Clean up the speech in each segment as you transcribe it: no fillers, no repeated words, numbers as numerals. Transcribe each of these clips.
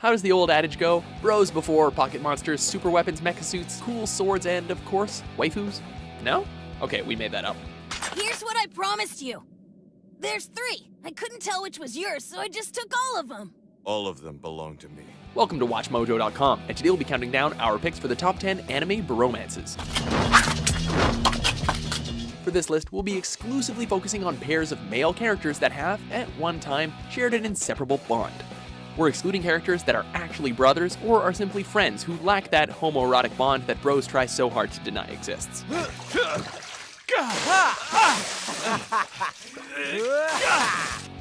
How does the old adage go? Bros before pocket monsters, super weapons, mecha suits, cool swords, and, of course, waifus? No? Okay, we made that up. Here's what I promised you. There's 3. I couldn't tell which was yours, so I just took all of them. All of them belong to me. Welcome to WatchMojo.com, and today we'll be counting down our picks for the top 10 anime bromances. For this list, we'll be exclusively focusing on pairs of male characters that have, at one time, shared an inseparable bond. We're excluding characters that are actually brothers or are simply friends who lack that homoerotic bond that bros try so hard to deny exists.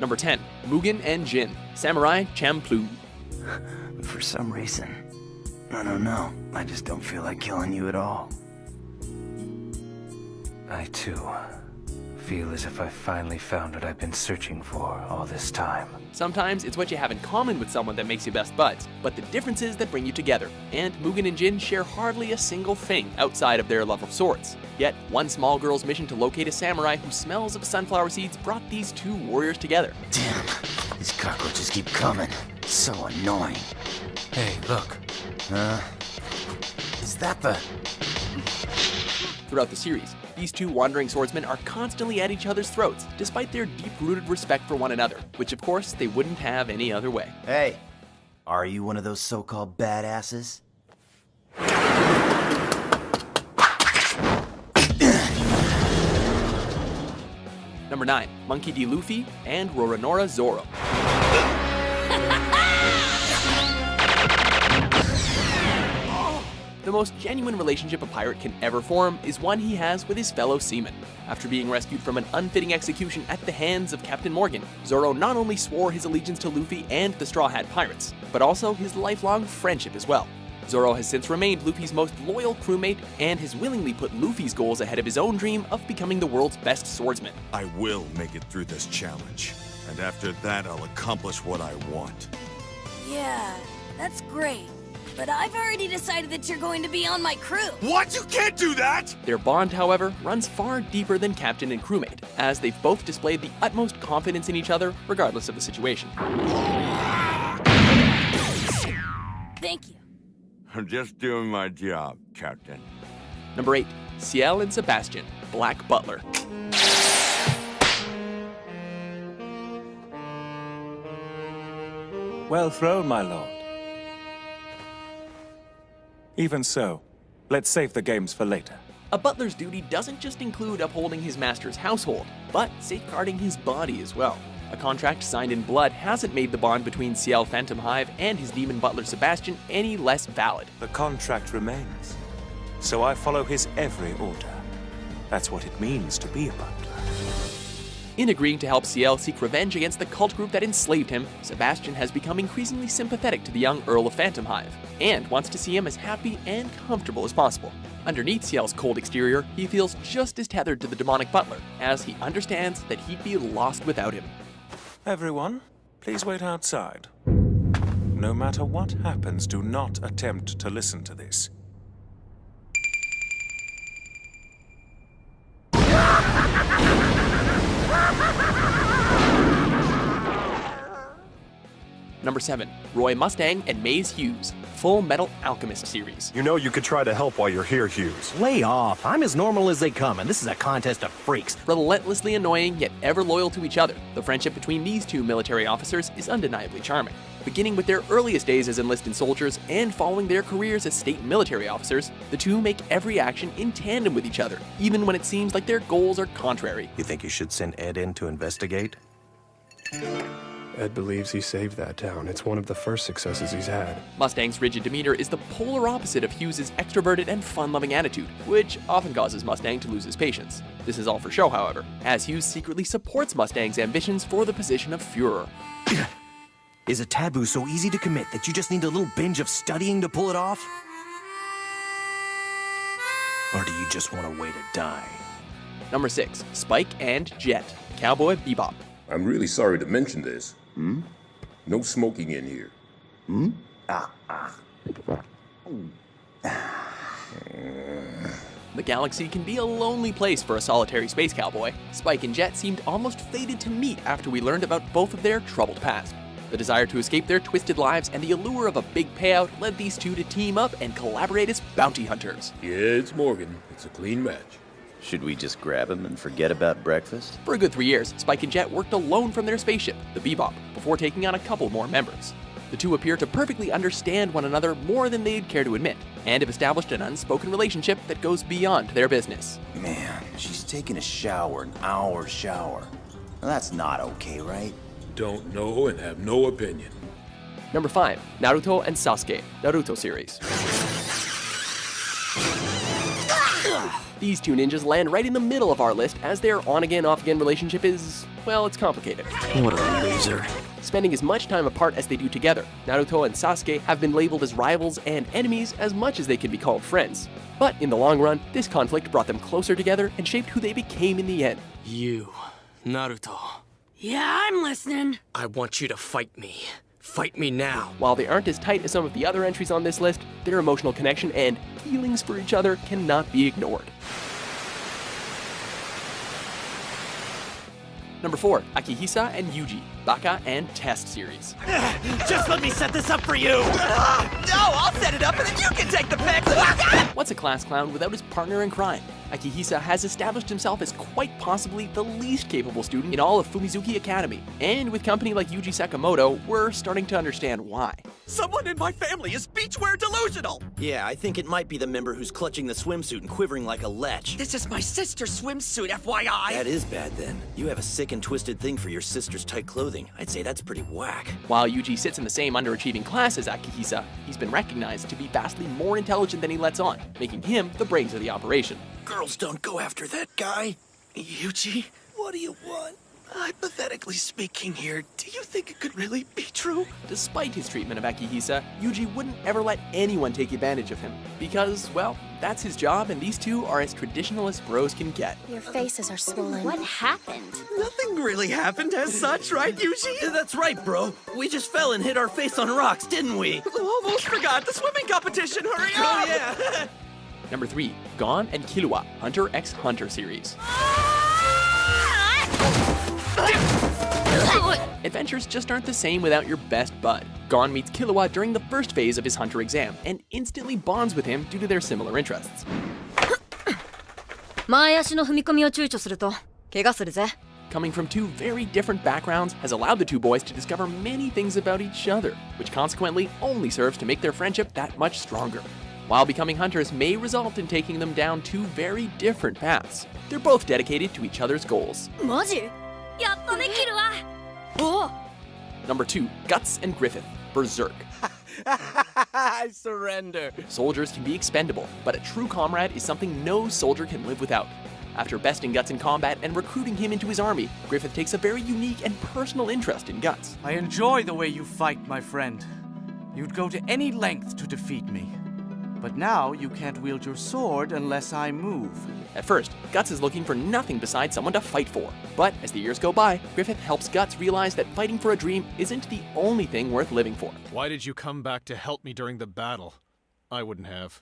Number 10, Mugen and Jin, Samurai Champloo. For some reason, I don't know, I just don't feel like killing you at all. I too feel as if I finally found what I've been searching for all this time. Sometimes it's what you have in common with someone that makes you best buds, but the differences that bring you together. And Mugen and Jin share hardly a single thing outside of their love of swords. Yet, one small girl's mission to locate a samurai who smells of sunflower seeds brought these two warriors together. Damn, these cockroaches keep coming. So annoying. Hey, look. Is that the... Throughout the series, these two wandering swordsmen are constantly at each other's throats, despite their deep-rooted respect for one another, which of course they wouldn't have any other way. Hey, are you one of those so-called badasses? Number 9, Monkey D. Luffy and Roronoa Zoro. The most genuine relationship a pirate can ever form is one he has with his fellow seaman. After being rescued from an unfitting execution at the hands of Captain Morgan, Zoro not only swore his allegiance to Luffy and the Straw Hat Pirates, but also his lifelong friendship as well. Zoro has since remained Luffy's most loyal crewmate and has willingly put Luffy's goals ahead of his own dream of becoming the world's best swordsman. I will make it through this challenge, and after that I'll accomplish what I want. Yeah, that's great. But I've already decided that you're going to be on my crew. What? You can't do that! Their bond, however, runs far deeper than captain and crewmate, as they've both displayed the utmost confidence in each other, regardless of the situation. Thank you. I'm just doing my job, Captain. Number 8, Ciel and Sebastian, Black Butler. Well thrown, my lord. Even so, let's save the games for later. A butler's duty doesn't just include upholding his master's household, but safeguarding his body as well. A contract signed in blood hasn't made the bond between Ciel Phantom Hive and his demon butler Sebastian any less valid. The contract remains, so I follow his every order. That's what it means to be a butler. In agreeing to help Ciel seek revenge against the cult group that enslaved him, Sebastian has become increasingly sympathetic to the young Earl of Phantom Hive, and wants to see him as happy and comfortable as possible. Underneath Ciel's cold exterior, he feels just as tethered to the demonic butler, as he understands that he'd be lost without him. Everyone, please wait outside. No matter what happens, do not attempt to listen to this. Number 7, Roy Mustang and Maze Hughes, Full Metal Alchemist series. You know you could try to help while you're here, Hughes. Lay off. I'm as normal as they come, and this is a contest of freaks. Relentlessly annoying, yet ever loyal to each other, the friendship between these two military officers is undeniably charming. Beginning with their earliest days as enlisted soldiers and following their careers as state and military officers, the two make every action in tandem with each other, even when it seems like their goals are contrary. You think you should send Ed in to investigate? Ed believes he saved that town. It's one of the first successes he's had. Mustang's rigid demeanor is the polar opposite of Hughes' extroverted and fun-loving attitude, which often causes Mustang to lose his patience. This is all for show, however, as Hughes secretly supports Mustang's ambitions for the position of Führer. Is a taboo so easy to commit that you just need a little binge of studying to pull it off? Or do you just want a way to die? Number 6, Spike and Jet, Cowboy Bebop. I'm really sorry to mention this. No smoking in here. the galaxy can be a lonely place for a solitary space cowboy, Spike and Jet seemed almost fated to meet after we learned about both of their troubled past. The desire to escape their twisted lives and the allure of a big payout led these two to team up and collaborate as bounty hunters. Yeah, it's Morgan. It's a clean match. Should we just grab him and forget about breakfast? For a good 3 years, Spike and Jet worked alone from their spaceship, the Bebop, before taking on a couple more members. The two appear to perfectly understand one another more than they'd care to admit, and have established an unspoken relationship that goes beyond their business. Man, she's taking a shower, an hour shower. Well, that's not okay, right? Don't know and have no opinion. Number 5, Naruto and Sasuke, Naruto series. These two ninjas land right in the middle of our list as their on-again, off-again relationship is, well, it's complicated. What a loser. Spending as much time apart as they do together, Naruto and Sasuke have been labeled as rivals and enemies as much as they can be called friends. But in the long run, this conflict brought them closer together and shaped who they became in the end. You, Naruto. Yeah, I'm listening. I want you to fight me. Fight me now. While they aren't as tight as some of the other entries on this list, their emotional connection and feelings for each other cannot be ignored. Number 4, Akihisa and Yuji, Baka and Test series. Just let me set this up for you. No, I'll set it up and then you can take the pick. What's a class clown without his partner in crime? Akihisa has established himself as quite possibly the least capable student in all of Fumizuki Academy, and with company like Yuji Sakamoto, we're starting to understand why. Someone in my family is beachwear delusional. Yeah, I think it might be the member who's clutching the swimsuit and quivering like a lech. This is my sister's swimsuit, FYI. That is bad then. You have a sick and twisted thing for your sister's tight clothing. I'd say that's pretty whack. While Yuji sits in the same underachieving class as Akihisa, he's been recognized to be vastly more intelligent than he lets on, making him the brains of the operation. Girls don't go after that guy. Yuji, what do you want? Hypothetically speaking here, do you think it could really be true? Despite his treatment of Akihisa, Yuji wouldn't ever let anyone take advantage of him, because, well, that's his job and these two are as traditional as bros can get. Your faces are swollen. What happened? Nothing really happened as such, right, Yuji? That's right, bro. We just fell and hit our face on rocks, didn't we? Almost forgot the swimming competition. Hurry up! Oh, yeah. Number 3, Gon and Killua, Hunter x Hunter series. Adventures just aren't the same without your best bud. Gon meets Killua during the first phase of his Hunter exam and instantly bonds with him due to their similar interests. Coming from two very different backgrounds has allowed the two boys to discover many things about each other, which consequently only serves to make their friendship that much stronger. While becoming hunters may result in taking them down two very different paths, they're both dedicated to each other's goals. Number 2, Guts and Griffith, Berserk. I surrender. Soldiers can be expendable, but a true comrade is something no soldier can live without. After besting Guts in combat and recruiting him into his army, Griffith takes a very unique and personal interest in Guts. I enjoy the way you fight, my friend. You'd go to any length to defeat me. But now you can't wield your sword unless I move. At first, Guts is looking for nothing besides someone to fight for. But as the years go by, Griffith helps Guts realize that fighting for a dream isn't the only thing worth living for. Why did you come back to help me during the battle? I wouldn't have.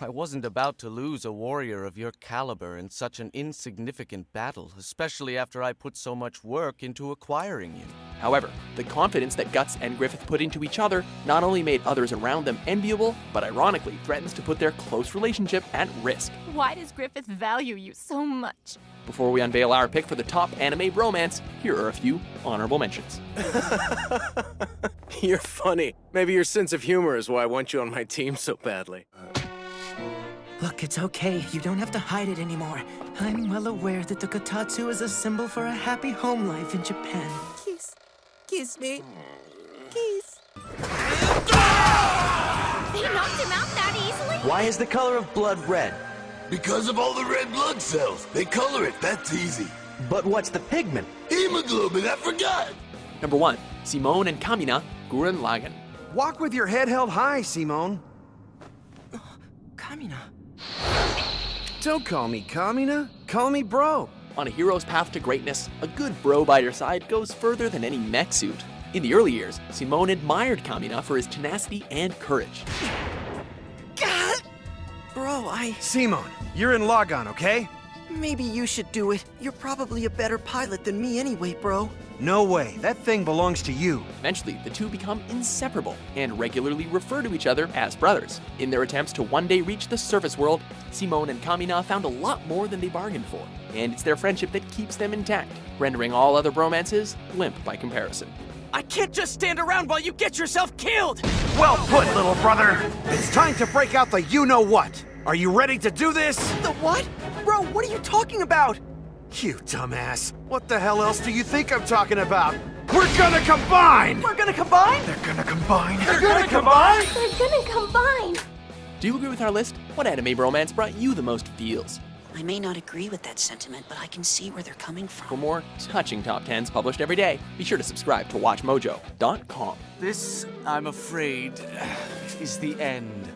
I wasn't about to lose a warrior of your caliber in such an insignificant battle, especially after I put so much work into acquiring you. However, the confidence that Guts and Griffith put into each other not only made others around them enviable, but ironically threatens to put their close relationship at risk. Why does Griffith value you so much? Before we unveil our pick for the top anime bromance, here are a few honorable mentions. You're funny. Maybe your sense of humor is why I want you on my team so badly. Look, it's okay. You don't have to hide it anymore. I'm well aware that the kotatsu is a symbol for a happy home life in Japan. Kiss. Kiss me. Kiss. They knocked him out that easily? Why is the color of blood red? Because of all the red blood cells. They color it, that's easy. But what's the pigment? Hemoglobin, I forgot. Number 1, Simone and Kamina, Gurren Lagann. Walk with your head held high, Simone. Kamina. Don't call me Kamina. Call me bro. On a hero's path to greatness, a good bro by your side goes further than any mech suit. In the early years, Simone admired Kamina for his tenacity and courage. Bro, bro, Simone, you're in Logon, okay? Maybe you should do it. You're probably a better pilot than me anyway, bro. No way. That thing belongs to you. Eventually, the two become inseparable and regularly refer to each other as brothers. In their attempts to one day reach the surface world, Simone and Kamina found a lot more than they bargained for, and it's their friendship that keeps them intact, rendering all other bromances limp by comparison. I can't just stand around while you get yourself killed! Well put, little brother. It's time to break out the you-know-what. Are you ready to do this? The what? Bro, what are you talking about? You dumbass. What the hell else do you think I'm talking about? We're gonna combine! We're gonna combine? They're gonna combine! They're gonna combine? They're gonna combine. Do you agree with our list? What anime bromance brought you the most feels? I may not agree with that sentiment, but I can see where they're coming from. For more touching top 10s published every day, be sure to subscribe to WatchMojo.com. This, I'm afraid, is the end.